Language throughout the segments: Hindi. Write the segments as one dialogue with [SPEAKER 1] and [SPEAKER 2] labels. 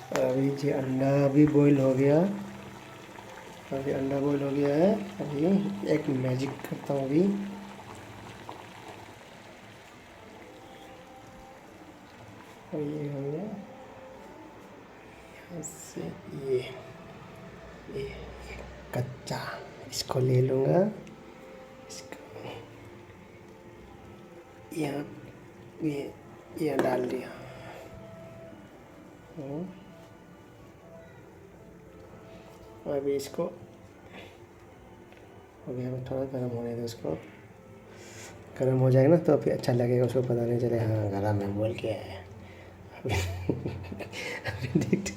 [SPEAKER 1] अभी जी अंडा भी बॉईल हो गया। अभी अंडा बॉईल हो गया है। अभी एक मैजिक करता हूँ अभी। ये हो गया। यहाँ से ये कच्चा इसको ले लूँगा। इसको यहाँ ये डाल दिया। अभी इसको हो गया। थोड़ा गर्म होने दो। इसको गर्म हो जाएगा ना तो फिर अच्छा लगेगा। उसको पता नहीं चले हाँ गर्म है बोल के है। अभी देखते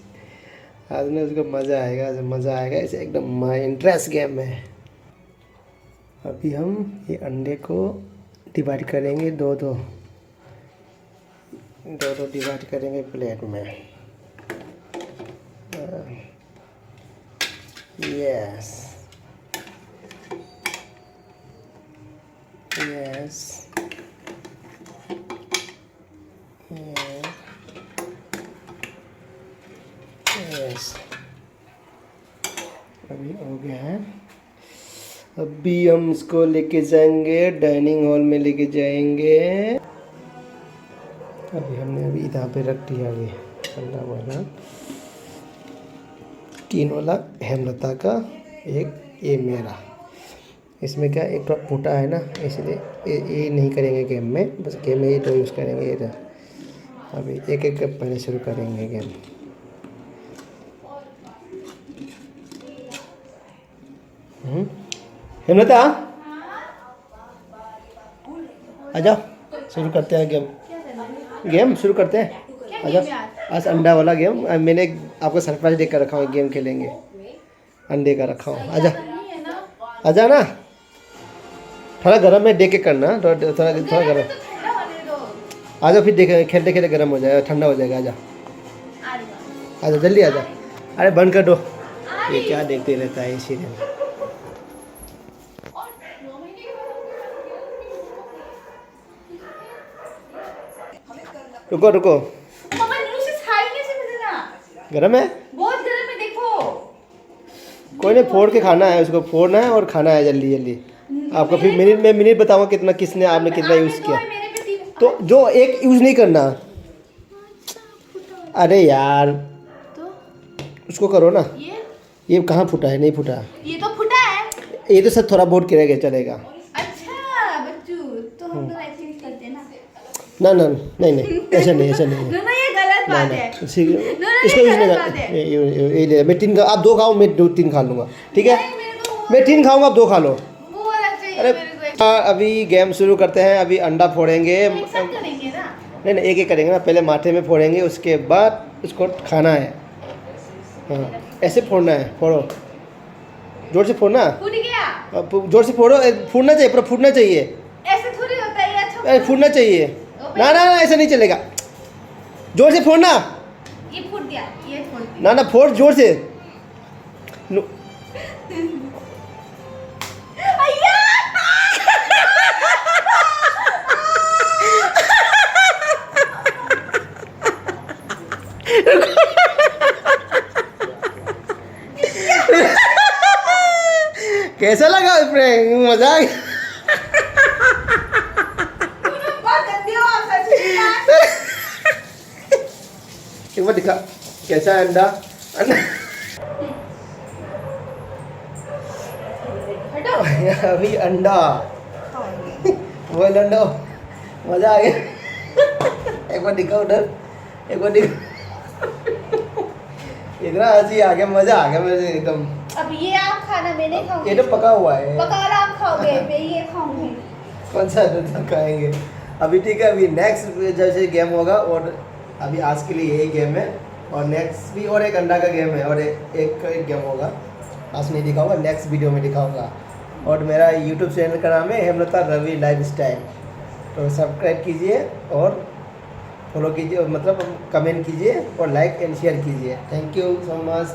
[SPEAKER 1] आज में उसको मज़ा आएगा। इसे एकदम इंटरेस्ट गेम है। अभी हम ये अंडे को डिवाइड करेंगे दो डिवाइड करेंगे प्लेट में। यस अभी हो गया है। अभी हम इसको लेके जाएंगे डाइनिंग हॉल में लेके जाएंगे। अभी इधर पे रख दिया। अभी अंडा वाला 3 वाला हेमलता का, एक ये मेरा। इसमें क्या एक फूटा है ना, इसलिए ये नहीं करेंगे गेम में। बस गेम में ये तो यूज़ करेंगे। ये अभी एक एक पहले शुरू करेंगे गेम। हेमलता आ जाओ, शुरू करते हैं गेम शुरू करते हैं। आ जाओ। आज अंडा वाला गेम मैंने आपको सरप्राइज देकर रखा हूँ। गेम खेलेंगे अंडे का रखा हूँ। आ जा ना। थोड़ा गर्म में देख के करना। थोड़ा गर्म। आ जाओ फिर देख खेलते खेलते गर्म हो जाएगा, ठंडा हो जाएगा। आ जाओ जल्दी आ जाओ। अरे बंद कर दो। ये क्या देखते रहता है सीरियल। रुको गरम है,
[SPEAKER 2] बहुत गरम है। देखो
[SPEAKER 1] कोई नहीं, फोड़ के खाना है। उसको फोड़ना है और खाना है जल्दी जल्दी। आपको फिर मिनट बताऊंगा कितना किसने आपने कितना यूज़ किया। तो जो एक यूज़ नहीं करना। अरे यार
[SPEAKER 2] तो
[SPEAKER 1] उसको करो ना। ये कहाँ फूटा है? नहीं फूटा।
[SPEAKER 2] ये तो फुटा है।
[SPEAKER 1] ये तो सब थोड़ा बहुत गिरेगा चलेगा।
[SPEAKER 2] अच्छा बच्चू, तो हम तो ऐसे ही करते हैं ना।
[SPEAKER 1] नहीं ऐसा नहीं
[SPEAKER 2] ना ये गलत बात है।
[SPEAKER 1] इसको यूज़ नहीं। ये ले मैं 3 आप 2 खाओ, मैं 2-3 खा लूँगा। ठीक है मैं 3 खाऊंगा, आप 2 खा लो। अरे अभी गेम शुरू करते हैं। अभी अंडा फोड़ेंगे। नहीं एक एक करेंगे ना। पहले माथे में फोड़ेंगे, उसके बाद उसको खाना है। हाँ ऐसे फोड़ना है। फोड़ो जोर से फोड़ना।
[SPEAKER 2] फूट गया।
[SPEAKER 1] जोर से फोड़ो। फूटना चाहिए, पूरा फूटना चाहिए।
[SPEAKER 2] ऐसे थोड़ी होता है। अच्छा
[SPEAKER 1] फूटना चाहिए। ना ऐसा नहीं चलेगा। जोर से फोड़ना।
[SPEAKER 2] ये फूट गया। ये फोड़ दिया।
[SPEAKER 1] ना फोड़ जोर से। कैसा लगा फ्रेंड? मजा आ गया। एक बार दिखा कैसा है अंडा। अभी अंडा बॉयल अंडा। मजा आ गया। एक बार दिखा उधर। एक बार दिखा। इतना हंसी आ गया, मजा आ गया मुझे एकदम।
[SPEAKER 2] अब ये आप खाना, मैं नहीं खाऊंगी।
[SPEAKER 1] ये तो पका हुआ है।
[SPEAKER 2] पका वाला आप खाओगे, मैं ये खाऊंगी।
[SPEAKER 1] कौन सा तो खाएंगे अभी। ठीक है अभी नेक्स्ट जैसे गेम होगा। और अभी आज के लिए यही गेम है। और नेक्स्ट भी और एक अंडा का गेम है। और एक गेम होगा। आज नहीं दिखाऊंगा, नेक्स्ट वीडियो में दिखाऊंगा। और मेरा यूट्यूब चैनल का नाम है हेमलता रवि लाइफस्टाइल। तो सब्सक्राइब कीजिए और फॉलो कीजिए, मतलब कमेंट कीजिए और लाइक एंड शेयर कीजिए। Thank you so much.